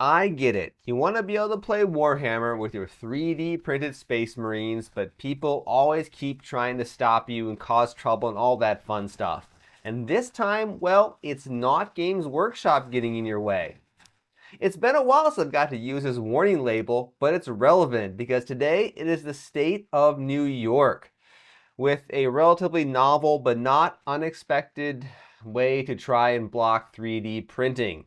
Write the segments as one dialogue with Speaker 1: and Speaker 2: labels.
Speaker 1: I get it. You want to be able to play Warhammer with your 3D printed Space Marines, but people always keep trying to stop you and cause trouble and all that fun stuff. And this time, well, it's not Games Workshop getting in your way. It's been a while since I've got to use this warning label, but it's relevant because today it is the state of New York with a relatively novel but not unexpected way to try and block 3D printing.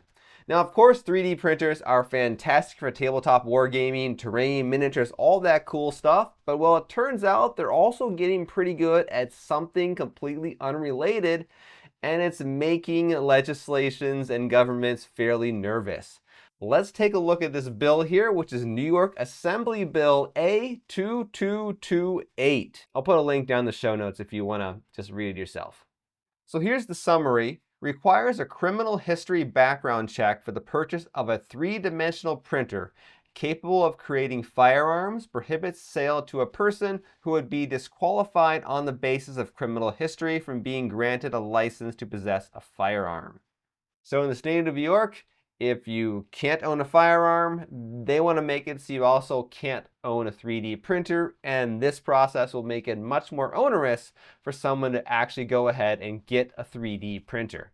Speaker 1: Now, of course, 3D printers are fantastic for tabletop wargaming, terrain, miniatures, all that cool stuff. But well, it turns out they're also getting pretty good at something completely unrelated, and it's making legislations and governments fairly nervous. Let's take a look at this bill here, which is New York Assembly Bill A2228. I'll put a link down in the show notes if you want to just read it yourself. So here's the summary. Requires a criminal history background check for the purchase of a three-dimensional printer capable of creating firearms, prohibits sale to a person who would be disqualified on the basis of criminal history from being granted a license to possess a firearm. So in the state of New York, if you can't own a firearm, they want to make it so you also can't own a 3D printer, and this process will make it much more onerous for someone to actually go ahead and get a 3D printer.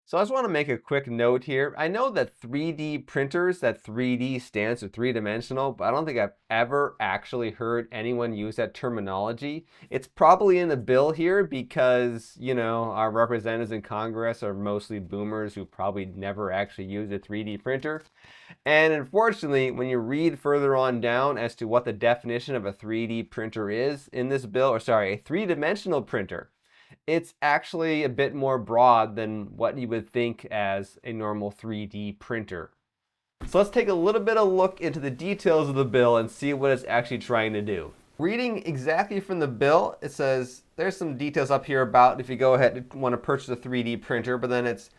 Speaker 1: So I just want to make a quick note here. I know that 3D printers, that 3D stands for three-dimensional, but I don't think I've ever actually heard anyone use that terminology. It's probably in the bill here because, you know, our representatives in Congress are mostly boomers who probably never actually used a 3D printer. And unfortunately, when you read further on down as to what the definition of a 3D printer is in this bill, or sorry, a three-dimensional printer, it's actually a bit more broad than what you would think as a normal 3D printer. So let's take a little bit of a look into the details of the bill and see what it's actually trying to do. Reading exactly from the bill, it says there's some details up here about if you go ahead and want to purchase a 3D printer, but then it's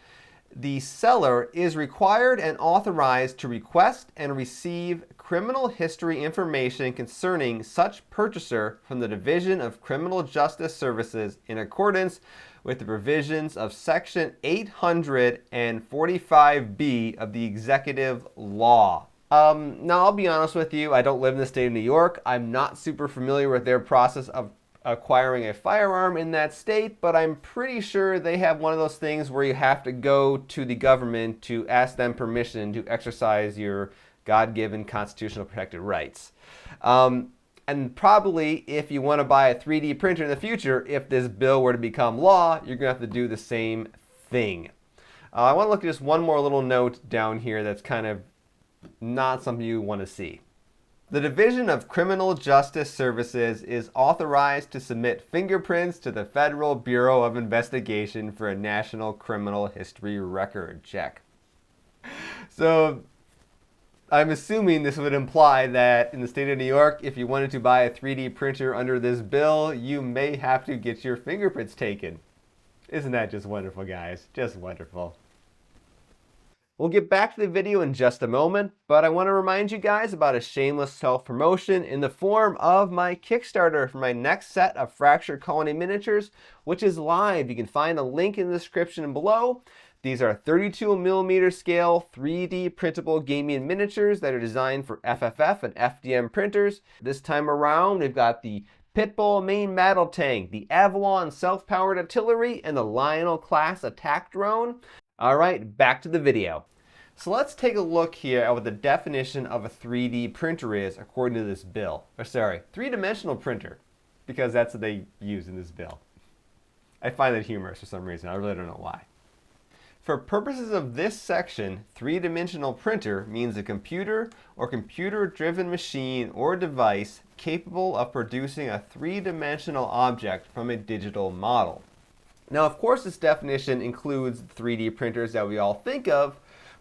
Speaker 1: the seller is required and authorized to request and receive criminal history information concerning such purchaser from the Division of Criminal Justice Services in accordance with the provisions of Section 845B of the Executive Law. Now, I'll be honest with you, I don't live in the state of New York. I'm not super familiar with their process of acquiring a firearm in that state, but I'm pretty sure they have one of those things where you have to go to the government to ask them permission to exercise your God-given constitutional protected rights. And probably if you want to buy a 3D printer in the future, if this bill were to become law, you're going to have to do the same thing. I want to look at just one more little note down here that's kind of not something you want to see. The Division of Criminal Justice Services is authorized to submit fingerprints to the Federal Bureau of Investigation for a National Criminal History Record check. So I'm assuming this would imply that in the state of New York, if you wanted to buy a 3D printer under this bill, you may have to get your fingerprints taken. Isn't that just wonderful, guys? Just wonderful. We'll get back to the video in just a moment, but I want to remind you guys about a shameless self-promotion in the form of my Kickstarter for my next set of Fractured Colony miniatures, which is live. You can find a link in the description below. These are 32mm scale 3D printable gaming miniatures that are designed for FFF and FDM printers. This time around, we've got the Pitbull main battle tank, the Avalon self-powered artillery, and the Lionel class attack drone. All right, back to the video. So let's take a look here at what the definition of a 3D printer is according to this bill. Or sorry, three-dimensional printer, because that's what they use in this bill. I find that humorous for some reason. I really don't know why. For purposes of this section, three-dimensional printer means a computer or computer-driven machine or device capable of producing a three-dimensional object from a digital model. Now, of course, this definition includes 3D printers that we all think of,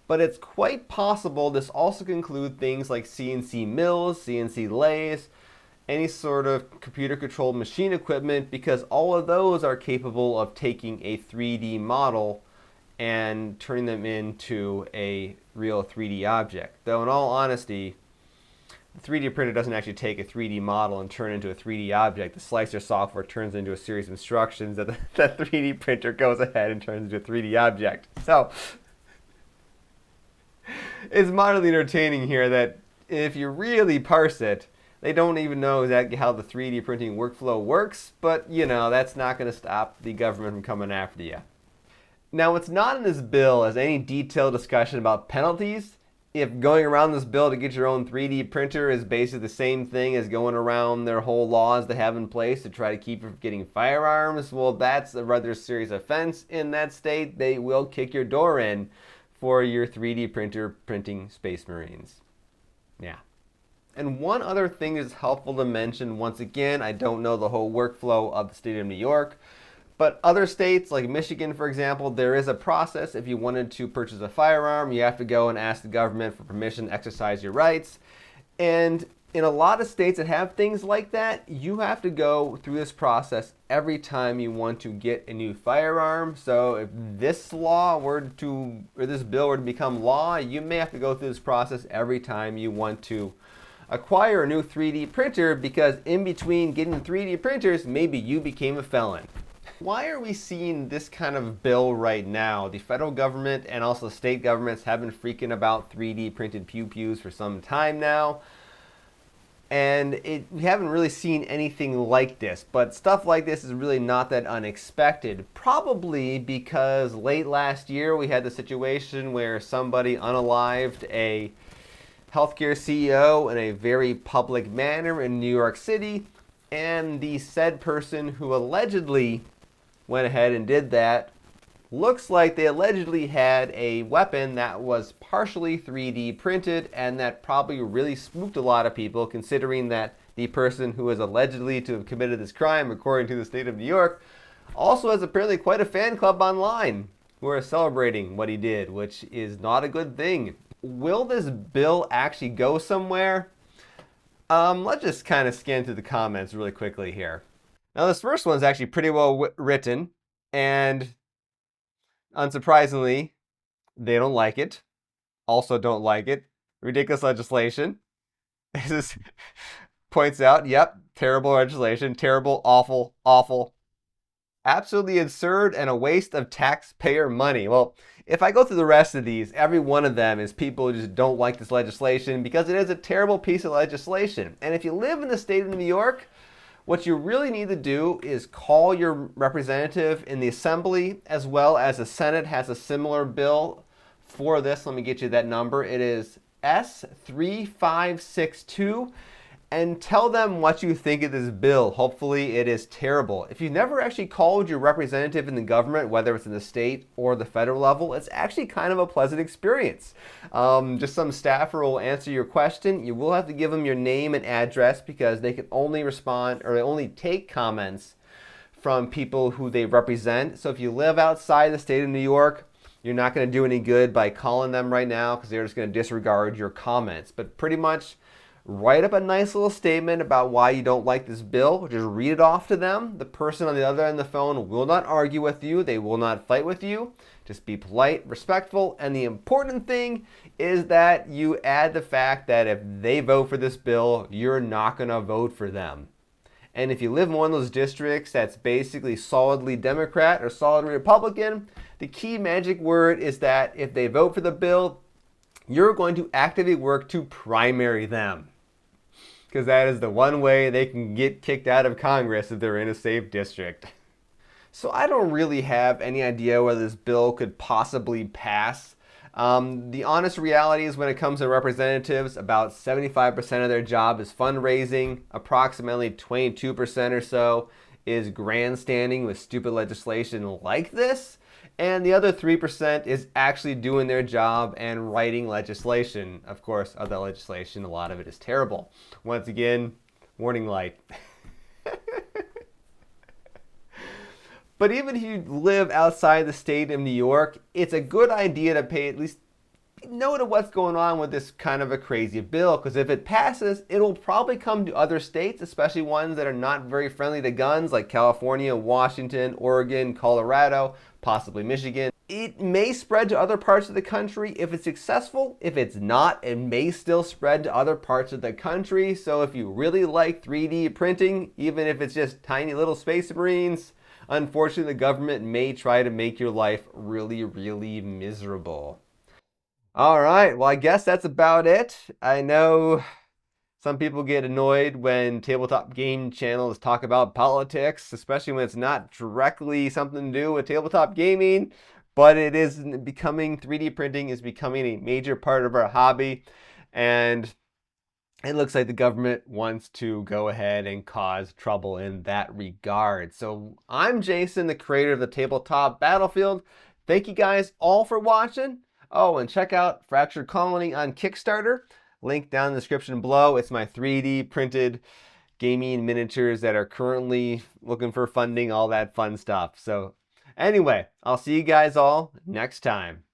Speaker 1: but it's quite possible this also can include things like CNC mills, CNC lathes, any sort of computer-controlled machine equipment, because all of those are capable of taking a 3D model and turning them into a real 3D object. Though in all honesty, the 3D printer doesn't actually take a 3D model and turn it into a 3D object. The slicer software turns into a series of instructions that the 3D printer goes ahead and turns into a 3D object. So It's mildly entertaining here that if you really parse it, they don't even know exactly how the 3D printing workflow works, but you know, that's not going to stop the government from coming after you. Now, what's not in this bill is any detailed discussion about penalties. If going around this bill to get your own 3D printer is basically the same thing as going around their whole laws they have in place to try to keep you from getting firearms, well, that's a rather serious offense in that state. They will kick your door in for your 3D printer printing Space Marines. Yeah. And one other thing is helpful to mention, once again, I don't know the whole workflow of the state of New York, but other states, like Michigan, for example, there is a process. If you wanted to purchase a firearm, you have to go and ask the government for permission to exercise your rights. And in a lot of states that have things like that, you have to go through this process every time you want to get a new firearm. So if this bill were to become law, you may have to go through this process every time you want to acquire a new 3D printer, because in between getting 3D printers, maybe you became a felon. Why are we seeing this kind of bill right now? The federal government and also state governments have been freaking about 3D printed pew-pews for some time now. And we haven't really seen anything like this. But stuff like this is really not that unexpected. Probably because late last year we had the situation where somebody unalived a healthcare CEO in a very public manner in New York City. And the said person who allegedly went ahead and did that, looks like they allegedly had a weapon that was partially 3D printed, and that probably really spooked a lot of people, considering that the person who is allegedly to have committed this crime, according to the state of New York, also has apparently quite a fan club online who are celebrating what he did, which is not a good thing. Will this bill actually go somewhere? Let's just kind of scan through the comments really quickly here. Now, this first one is actually pretty well written, and unsurprisingly, they don't like it. Also don't like it. Ridiculous legislation. This points out, yep, terrible legislation, terrible, awful, awful. Absolutely absurd and a waste of taxpayer money. Well, if I go through the rest of these, every one of them is people who just don't like this legislation because it is a terrible piece of legislation. And if you live in the state of New York, what you really need to do is call your representative in the Assembly, as well as the Senate has a similar bill for this. Let me get you that number. It is S3562, and tell them what you think of this bill. Hopefully it is terrible. If you've never actually called your representative in the government, whether it's in the state or the federal level, it's actually kind of a pleasant experience. Just some staffer will answer your question. You will have to give them your name and address, because they can only respond, or they only take comments from people who they represent. So if you live outside the state of New York, you're not going to do any good by calling them right now, because they're just going to disregard your comments. But pretty much write up a nice little statement about why you don't like this bill. Just read it off to them. The person on the other end of the phone will not argue with you. They will not fight with you. Just be polite, respectful. And the important thing is that you add the fact that if they vote for this bill, you're not going to vote for them. And if you live in one of those districts that's basically solidly Democrat or solidly Republican, the key magic word is that if they vote for the bill, you're going to actively work to primary them, because that is the one way they can get kicked out of Congress if they're in a safe district. So I don't really have any idea whether this bill could possibly pass. The honest reality is, when it comes to representatives, about 75% of their job is fundraising. Approximately 22% or so is grandstanding with stupid legislation like this. And the other 3% is actually doing their job and writing legislation. Of course, of that legislation, a lot of it is terrible. Once again, warning light. But even if you live outside the state of New York, it's a good idea to pay at least note of what's going on with this kind of a crazy bill, because if it passes, it'll probably come to other states, especially ones that are not very friendly to guns, like California, Washington, Oregon, Colorado, possibly Michigan. It may spread to other parts of the country if it's successful. If it's not, it may still spread to other parts of the country. So if you really like 3D printing, even if it's just tiny little Space Marines, unfortunately the government may try to make your life really, really miserable. All right, well, I guess that's about it. I know some people get annoyed when tabletop game channels talk about politics, especially when it's not directly something to do with tabletop gaming, but it is becoming, 3D printing is becoming a major part of our hobby, and it looks like the government wants to go ahead and cause trouble in that regard. So I'm Jason, the creator of the Tabletop Battlefield. Thank you guys all for watching. Oh, and check out Fractured Colony on Kickstarter. Link down in the description below. It's my 3D printed gaming miniatures that are currently looking for funding, all that fun stuff. So anyway, I'll see you guys all next time.